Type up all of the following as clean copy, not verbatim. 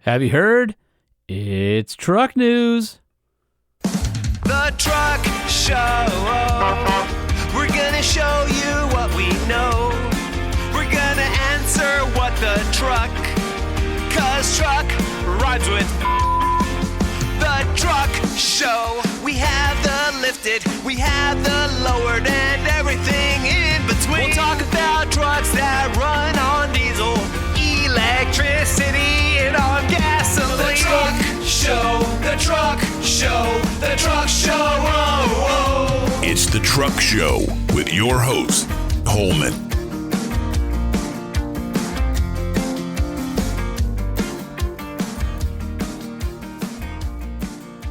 Have you heard? It's truck news. The Truck Show. We're gonna show you what we know. We're gonna answer what the truck, 'cause truck rhymes with the Truck Show. We have the lifted, we have the lowered, and everything in between. We'll talk about trucks that run on diesel, electricity, and on gasoline. The Truck Show, the Truck Show, the Truck Show. Oh, oh. It's the Truck Show with your host, Holman.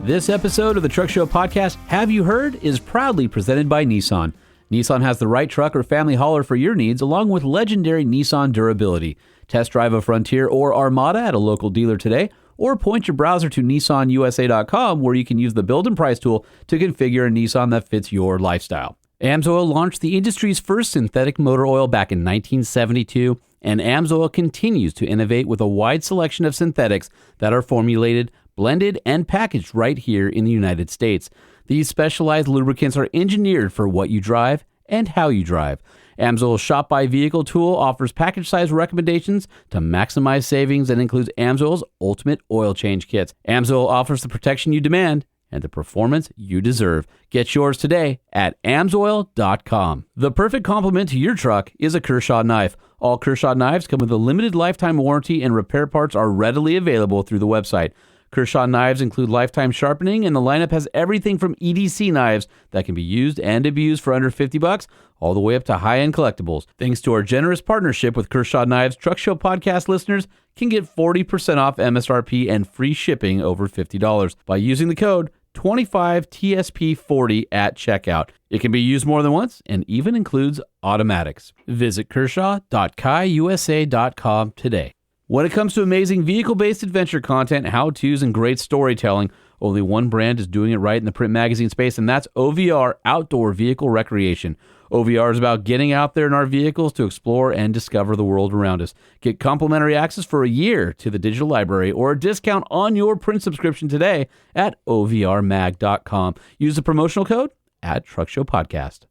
This episode of the Truck Show podcast, Have You Heard?, is proudly presented by Nissan. Nissan has the right truck or family hauler for your needs, along with legendary Nissan durability. Test drive a Frontier or Armada at a local dealer today, or point your browser to nissanusa.com, where you can use the build and price tool to configure a Nissan that fits your lifestyle. AMSOIL launched the industry's first synthetic motor oil back in 1972, and AMSOIL continues to innovate with a wide selection of synthetics that are formulated, blended, and packaged right here in the United States. These specialized lubricants are engineered for what you drive and how you drive. AMSOIL's Shop by Vehicle tool offers package size recommendations to maximize savings and includes AMSOIL's Ultimate Oil Change Kits. AMSOIL offers the protection you demand and the performance you deserve. Get yours today at AMSOIL.com. The perfect complement to your truck is a Kershaw knife. All Kershaw knives come with a limited lifetime warranty, and repair parts are readily available through the website. Kershaw knives include lifetime sharpening, and the lineup has everything from EDC knives that can be used and abused for under $50, all the way up to high-end collectibles. Thanks to our generous partnership with Kershaw Knives, Truck Show podcast listeners can get 40% off MSRP and free shipping over $50 by using the code 25TSP40 at checkout. It can be used more than once and even includes automatics. Visit kershaw.kaiusa.com today. When it comes to amazing vehicle-based adventure content, how-tos, and great storytelling, only one brand is doing it right in the print magazine space, and that's OVR, Outdoor Vehicle Recreation. OVR is about getting out there in our vehicles to explore and discover the world around us. Get complimentary access for a year to the digital library or a discount on your print subscription today at OVRmag.com. Use the promotional code at Truck Show Podcast.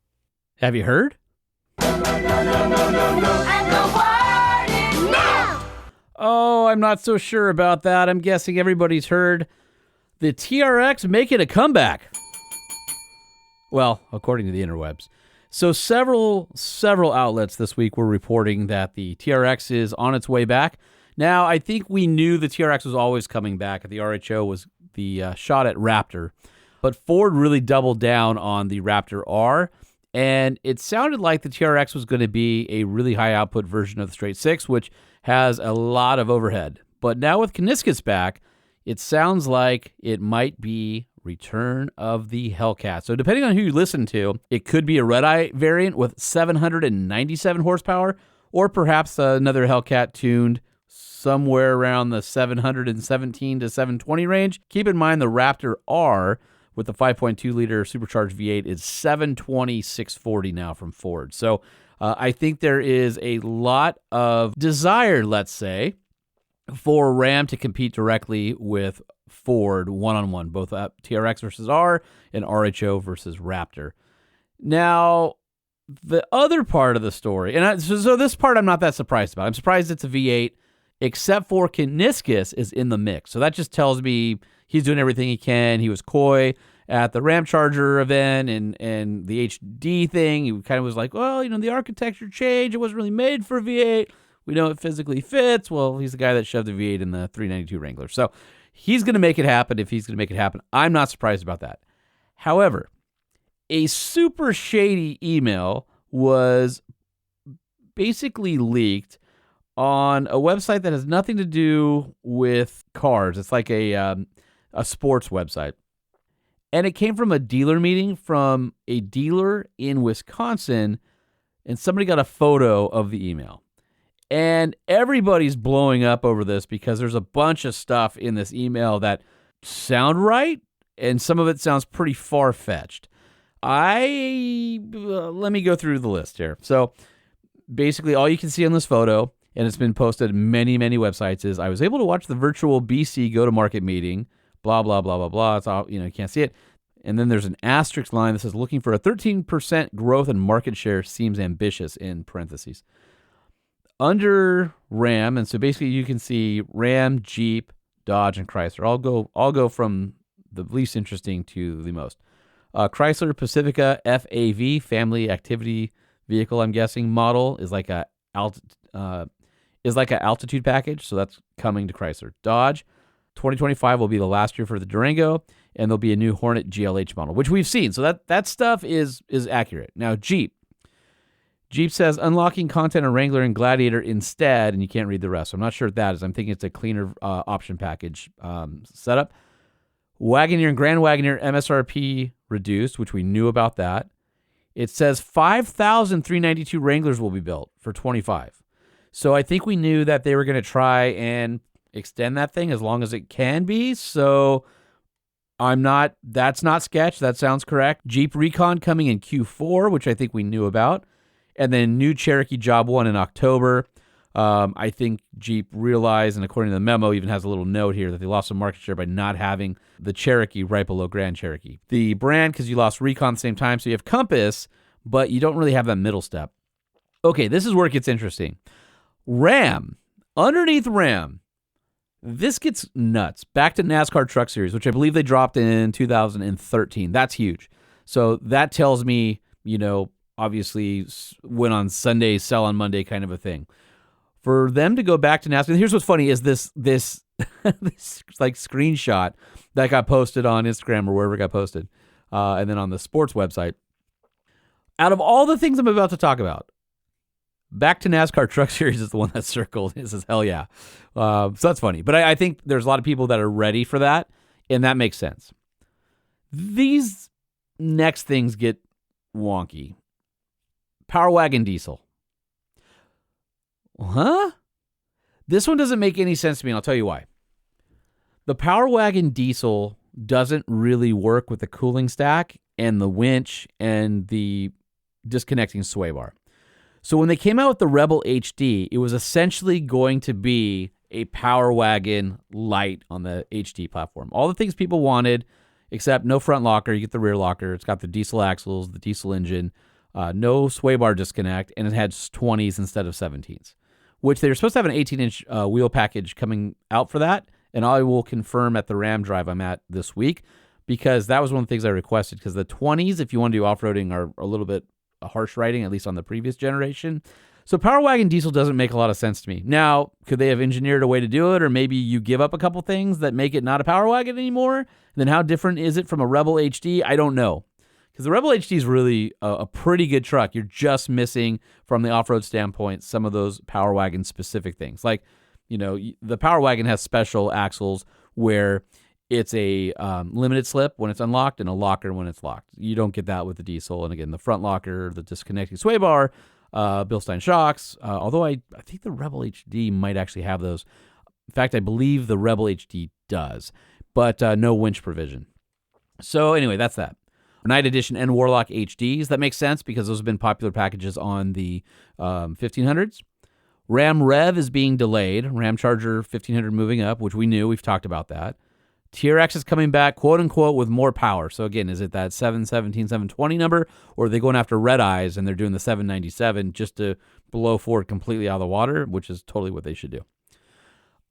Have you heard? Oh, I'm not so sure about that. I'm guessing everybody's heard the TRX making a comeback. Well, according to the interwebs. So several outlets this week were reporting that the TRX is on its way back. Now, I think we knew the TRX was always coming back. The RHO was the shot at Raptor. But Ford really doubled down on the Raptor R. And it sounded like the TRX was going to be a really high output version of the straight six, which has a lot of overhead. But now with Canisius back, it sounds like it might be return of the Hellcat. So depending on who you listen to, it could be a red-eye variant with 797 horsepower, or perhaps another Hellcat tuned somewhere around the 717 to 720 range. Keep in mind the Raptor R with the 5.2-liter supercharged V8 is 720, 640 now from Ford. So I think there is a lot of desire, let's say, for Ram to compete directly with Ford one-on-one, both TRX versus R and RHO versus Raptor. Now, the other part of the story, and so this part I'm not that surprised about. I'm surprised it's a V8, except for Canisius is in the mix. So that just tells me he's doing everything he can. He was coy at the Ram Charger event and the HD thing. He kind of was like, well, the architecture changed. It wasn't really made for V8. We know it physically fits. Well, he's the guy that shoved the V8 in the 392 Wrangler. So he's going to make it happen if he's going to make it happen. I'm not surprised about that. However, a super shady email was basically leaked on a website that has nothing to do with cars. It's like a sports website. And it came from a dealer meeting from a dealer in Wisconsin, and somebody got a photo of the email. And everybody's blowing up over this because there's a bunch of stuff in this email that sound right, and some of it sounds pretty far-fetched. Let me go through the list here. So basically all you can see on this photo and it's been posted many, many websites, is I was able to watch the virtual BC go-to-market meeting, blah, blah, blah, blah, blah. It's all, you can't see it. And then there's an asterisk line that says, looking for a 13% growth in market share seems ambitious, in parentheses. Under Ram, and so basically you can see Ram, Jeep, Dodge, and Chrysler. I'll go from the least interesting to the most. Chrysler Pacifica FAV, Family Activity Vehicle, I'm guessing, model is like a altitude package, so that's coming to Chrysler. Dodge, 2025 will be the last year for the Durango, and there'll be a new Hornet GLH model, which we've seen. So that stuff is accurate. Now, Jeep says unlocking content on Wrangler and Gladiator instead, and you can't read the rest. So I'm not sure what that is. I'm thinking it's a cleaner option package setup. Wagoneer and Grand Wagoneer MSRP reduced, which we knew about that. It says 5,392 Wranglers will be built for 25. So I think we knew that they were going to try and extend that thing as long as it can be. So that's not sketch. That sounds correct. Jeep Recon coming in Q4, which I think we knew about. And then new Cherokee Job 1 in October. I think Jeep realized, and according to the memo, even has a little note here, that they lost some market share by not having the Cherokee right below Grand Cherokee. The brand, because you lost Recon at the same time, so you have Compass, but you don't really have that middle step. Okay, this is where it gets interesting. Ram, underneath Ram, this gets nuts. Back to NASCAR Truck Series, which I believe they dropped in 2013. That's huge. So that tells me, obviously win on Sunday, sell on Monday kind of a thing. For them to go back to NASCAR, here's what's funny is this this like screenshot that got posted on Instagram or wherever it got posted, and then on the sports website. Out of all the things I'm about to talk about, back to NASCAR Truck Series is the one that's circled. It says, hell yeah. So that's funny. But I think there's a lot of people that are ready for that, and that makes sense. These next things get wonky. Power Wagon Diesel. Huh? This one doesn't make any sense to me, and I'll tell you why. The Power Wagon Diesel doesn't really work with the cooling stack and the winch and the disconnecting sway bar. So when they came out with the Rebel HD, it was essentially going to be a Power Wagon Lite on the HD platform. All the things people wanted, except no front locker. You get the rear locker. It's got the diesel axles, the diesel engine, no sway bar disconnect, and it had 20s instead of 17s, which they were supposed to have an 18-inch wheel package coming out for that, and I will confirm at the Ram Drive I'm at this week, because that was one of the things I requested, because the 20s, if you want to do off-roading, are a little bit harsh riding, at least on the previous generation. So Power Wagon Diesel doesn't make a lot of sense to me. Now, could they have engineered a way to do it, or maybe you give up a couple things that make it not a Power Wagon anymore? And then how different is it from a Rebel HD? I don't know. Because the Rebel HD is really a pretty good truck. You're just missing, from the off-road standpoint, some of those Power Wagon specific things. Like, the Power Wagon has special axles where it's a limited slip when it's unlocked and a locker when it's locked. You don't get that with the diesel. And again, the front locker, the disconnecting sway bar, Bilstein shocks. Although I think the Rebel HD might actually have those. In fact, I believe the Rebel HD does, but no winch provision. So anyway, that's that. Night Edition and Warlock HDs. That makes sense because those have been popular packages on the 1500s. Ram Rev is being delayed. Ram Charger 1500 moving up, which we knew. We've talked about that. TRX is coming back, quote unquote, with more power. So again, is it that 717, 720 number, or are they going after Red Eyes and they're doing the 797 just to blow Ford completely out of the water, which is totally what they should do.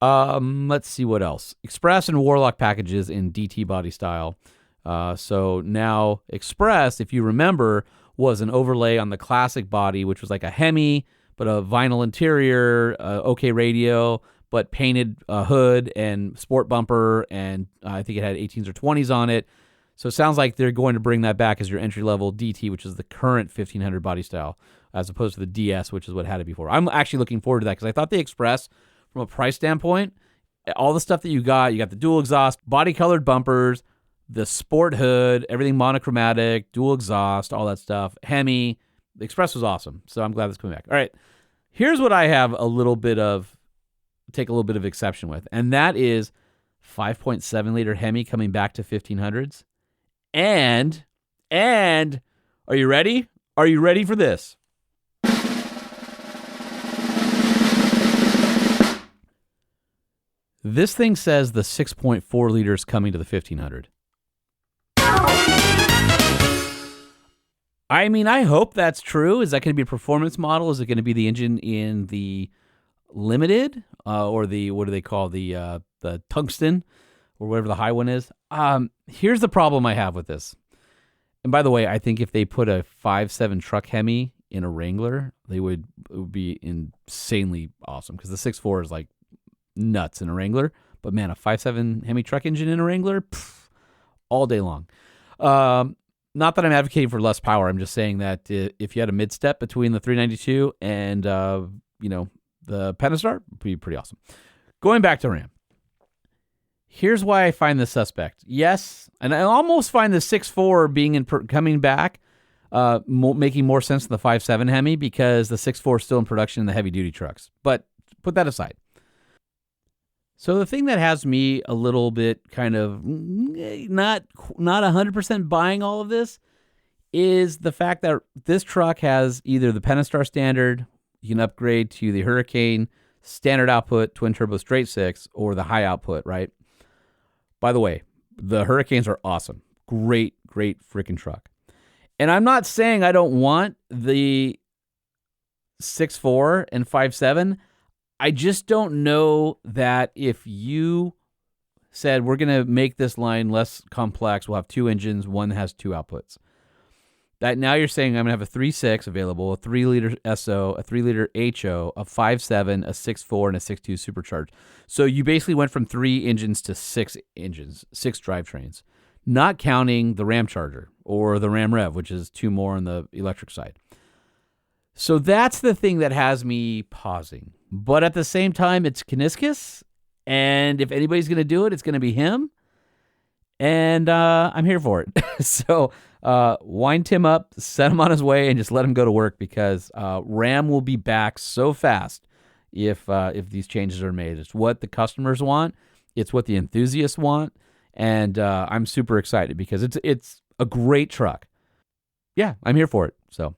Let's see what else. Express and Warlock packages in DT body style. So now Express, if you remember, was an overlay on the classic body, which was like a Hemi, but a vinyl interior, OK radio, but painted hood and sport bumper, and I think it had 18s or 20s on it. So it sounds like they're going to bring that back as your entry-level DT, which is the current 1500 body style, as opposed to the DS, which is what had it before. I'm actually looking forward to that because I thought the Express, from a price standpoint, all the stuff that you got the dual exhaust, body-colored bumpers, the sport hood, everything monochromatic, dual exhaust, all that stuff. Hemi, the Express was awesome, so I'm glad it's coming back. All right, here's what I have take a little bit of exception with, and that is 5.7 liter Hemi coming back to 1500s. And are you ready? Are you ready for this? This thing says the 6.4 liter is coming to the 1500. I mean, I hope that's true. Is that going to be a performance model? Is it going to be the engine in the Limited or the, what do they call the Tungsten or whatever the high one is? Here's the problem I have with this. And by the way, I think if they put a 5.7 truck Hemi in a Wrangler, it would be insanely awesome because the 6.4 is like nuts in a Wrangler. But man, a 5.7 Hemi truck engine in a Wrangler, all day long. Not that I'm advocating for less power. I'm just saying that if you had a mid-step between the 392 and the Pentastar, it would be pretty awesome. Going back to Ram. Here's why I find this suspect. Yes, and I almost find the 6.4 being coming back, making more sense than the 5.7 Hemi because the 6.4 is still in production in the heavy-duty trucks. But put that aside. So the thing that has me a little bit kind of not 100% buying all of this is the fact that this truck has either the Pentastar standard, you can upgrade to the Hurricane standard output twin turbo straight six, or the high output, right? By the way, the Hurricanes are awesome. Great freaking truck. And I'm not saying I don't want the 6.4 and 5.7. I just don't know that if you said we're going to make this line less complex, we'll have two engines, one has two outputs. That now you're saying I'm going to have a 3.6 available, a 3-liter SO, a 3-liter HO, a 5.7, a 6.4, and a 6.2 supercharged. So you basically went from 3 engines to 6 engines, 6 drivetrains, not counting the Ram Charger or the Ram Rev, which is 2 more on the electric side. So that's the thing that has me pausing. But at the same time, it's Kuniskis, and if anybody's going to do it, it's going to be him. And I'm here for it. So wind Tim up, set him on his way, and just let him go to work because Ram will be back so fast if these changes are made. It's what the customers want. It's what the enthusiasts want. And I'm super excited because it's a great truck. Yeah, I'm here for it. So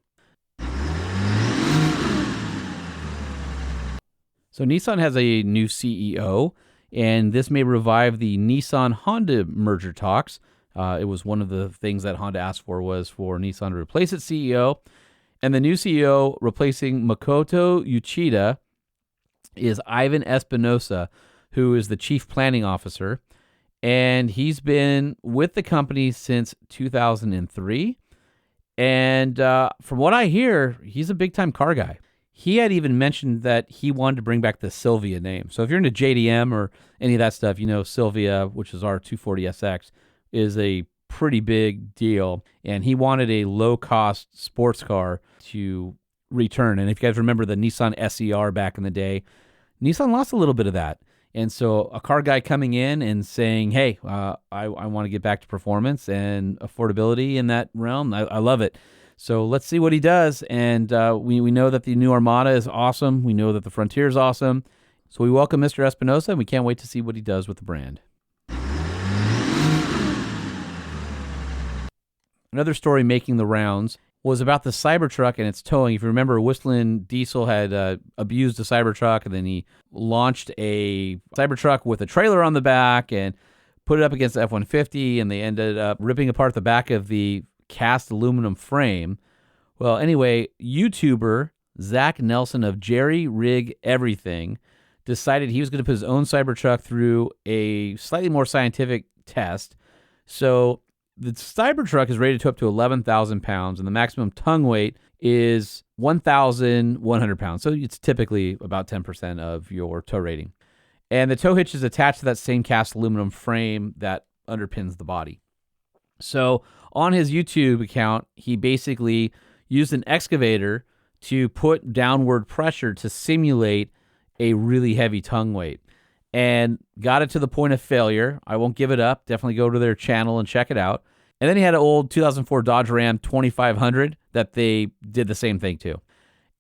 Nissan has a new CEO, and this may revive the Nissan-Honda merger talks. It was one of the things that Honda asked for was for Nissan to replace its CEO. And the new CEO replacing Makoto Uchida is Ivan Espinosa, who is the chief planning officer. And he's been with the company since 2003. And from what I hear, he's a big-time car guy. He had even mentioned that he wanted to bring back the Silvia name. So if you're into JDM or any of that stuff, you know Silvia, which is our 240SX, is a pretty big deal. And he wanted a low-cost sports car to return. And if you guys remember the Nissan SER back in the day, Nissan lost a little bit of that. And so a car guy coming in and saying, hey, I want to get back to performance and affordability in that realm, I love it. So let's see what he does. And we know that the new Armada is awesome. We know that the Frontier is awesome. So we welcome Mr. Espinosa, and we can't wait to see what he does with the brand. Another story making the rounds was about the Cybertruck and its towing. If you remember, Whistling Diesel had abused the Cybertruck, and then he launched a Cybertruck with a trailer on the back and put it up against the F-150, and they ended up ripping apart the back of the cast aluminum frame. Well, anyway, YouTuber Zach Nelson of Jerry Rig Everything decided he was going to put his own Cybertruck through a slightly more scientific test. So the Cybertruck is rated to up to 11,000 pounds, and the maximum tongue weight is 1,100 pounds. So it's typically about 10% of your tow rating. And the tow hitch is attached to that same cast aluminum frame that underpins the body. So on his YouTube account, he basically used an excavator to put downward pressure to simulate a really heavy tongue weight and got it to the point of failure. I won't give it up. Definitely go to their channel and check it out. And then he had an old 2004 Dodge Ram 2500 that they did the same thing to.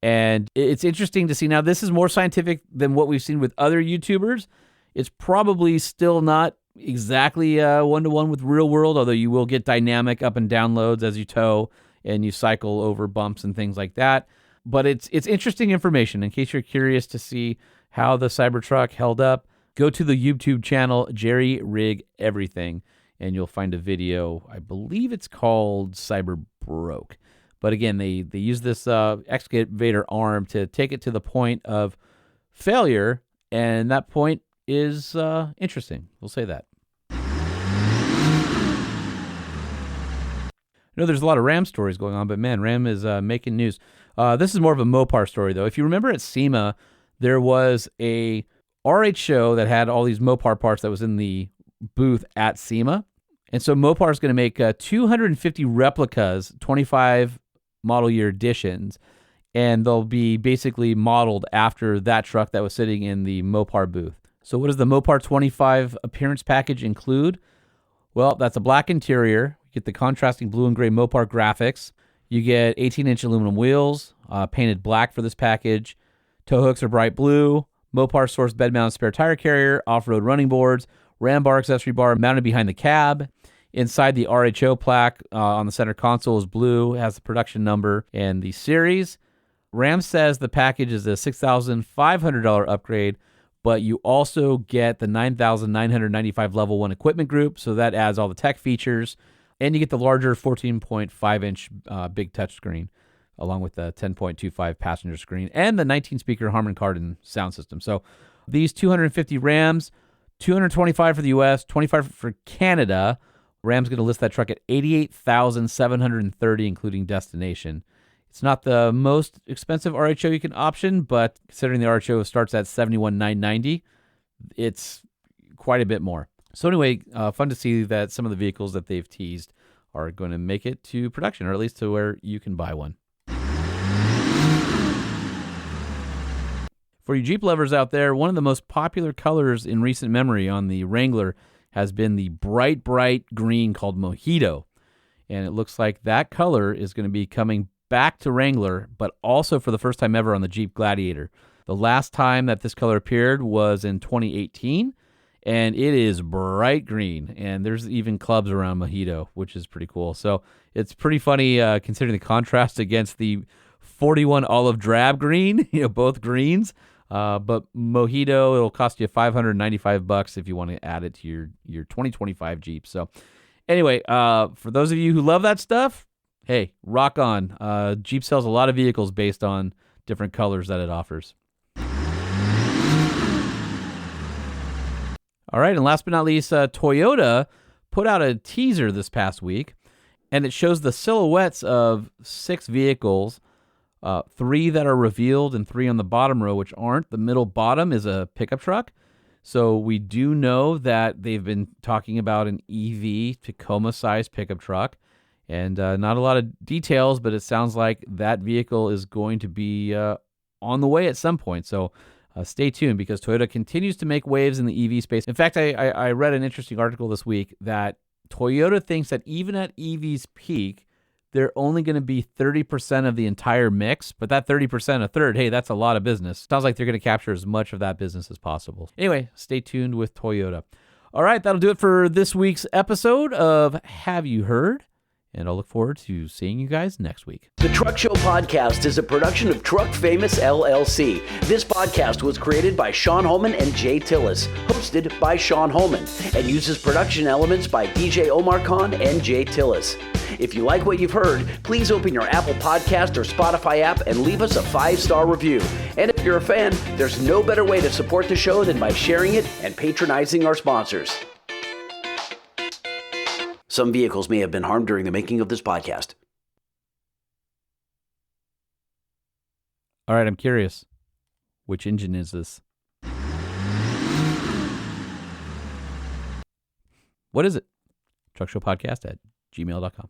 And it's interesting to see. Now, this is more scientific than what we've seen with other YouTubers. It's probably still not exactly one-to-one with real world, although you will get dynamic up and down loads as you tow and you cycle over bumps and things like that. But it's interesting information in case you're curious to see how the Cybertruck held up. go to the YouTube channel, Jerry Rig Everything, and you'll find a video. I believe it's called Cyber Broke. But again, they use this excavator arm to take it to the point of failure, and that point is interesting. We'll say that. I know there's a lot of Ram stories going on, but man, Ram is making news. This is more of a Mopar story, though. If you remember at SEMA, there was a RH show that had all these Mopar parts that was in the booth at SEMA. And so Mopar is going to make 250 replicas, 25 model year editions, and they'll be basically modeled after that truck that was sitting in the Mopar booth. So what does the Mopar 25 appearance package include? Well, that's a black interior. You get the contrasting blue and gray Mopar graphics. You get 18-inch aluminum wheels, painted black for this package. Tow hooks are bright blue. Mopar source bed-mounted spare tire carrier, off-road running boards, Ram bar accessory bar mounted behind the cab. Inside the RHO plaque on the center console is blue. It has the production number and the series. Ram says the package is a $6,500 upgrade, but you also get the $9,995 level 1 equipment group, so that adds all the tech features. And you get the larger 14.5-inch big touchscreen, along with the 10.25 passenger screen and the 19-speaker Harman Kardon sound system. So these 250 Rams, 225 for the U.S., 25 for Canada. Ram's going to list that truck at $88,730, including destination. It's not the most expensive RHO you can option, but considering the RHO starts at $71,990, it's quite a bit more. So anyway, fun to see that some of the vehicles that they've teased are going to make it to production, or at least to where you can buy one. For you Jeep lovers out there, one of the most popular colors in recent memory on the Wrangler has been the bright, bright green called Mojito. And it looks like that color is going to be coming back to Wrangler, but also for the first time ever on the Jeep Gladiator. The last time that this color appeared was in 2018, and it is bright green. And there's even clubs around Mojito, which is pretty cool. So it's pretty funny considering the contrast against the 41 olive drab green, both greens. But Mojito, it'll cost you $595 if you want to add it to your 2025 Jeep. So anyway, for those of you who love that stuff, hey, rock on. Jeep sells a lot of vehicles based on different colors that it offers. All right, and last but not least, Toyota put out a teaser this past week, and it shows the silhouettes of 6 vehicles, 3 that are revealed and 3 on the bottom row, which aren't. The middle bottom is a pickup truck. So we do know that they've been talking about an EV Tacoma-sized pickup truck, and not a lot of details, but it sounds like that vehicle is going to be on the way at some point. So stay tuned, because Toyota continues to make waves in the EV space. In fact, I read an interesting article this week that Toyota thinks that even at EV's peak, they're only going to be 30% of the entire mix, but that 30%, a third, hey, that's a lot of business. Sounds like they're going to capture as much of that business as possible. Anyway, stay tuned with Toyota. All right, that'll do it for this week's episode of Have You Heard? And I'll look forward to seeing you guys next week. The Truck Show Podcast is a production of Truck Famous LLC. This podcast was created by Sean Holman and Jay Tillis, hosted by Sean Holman, and uses production elements by DJ Omar Khan and Jay Tillis. If you like what you've heard, please open your Apple Podcast or Spotify app and leave us a 5-star review. And if you're a fan, there's no better way to support the show than by sharing it and patronizing our sponsors. Some vehicles may have been harmed during the making of this podcast. All right, I'm curious. Which engine is this? What is it? Truckshowpodcast@gmail.com.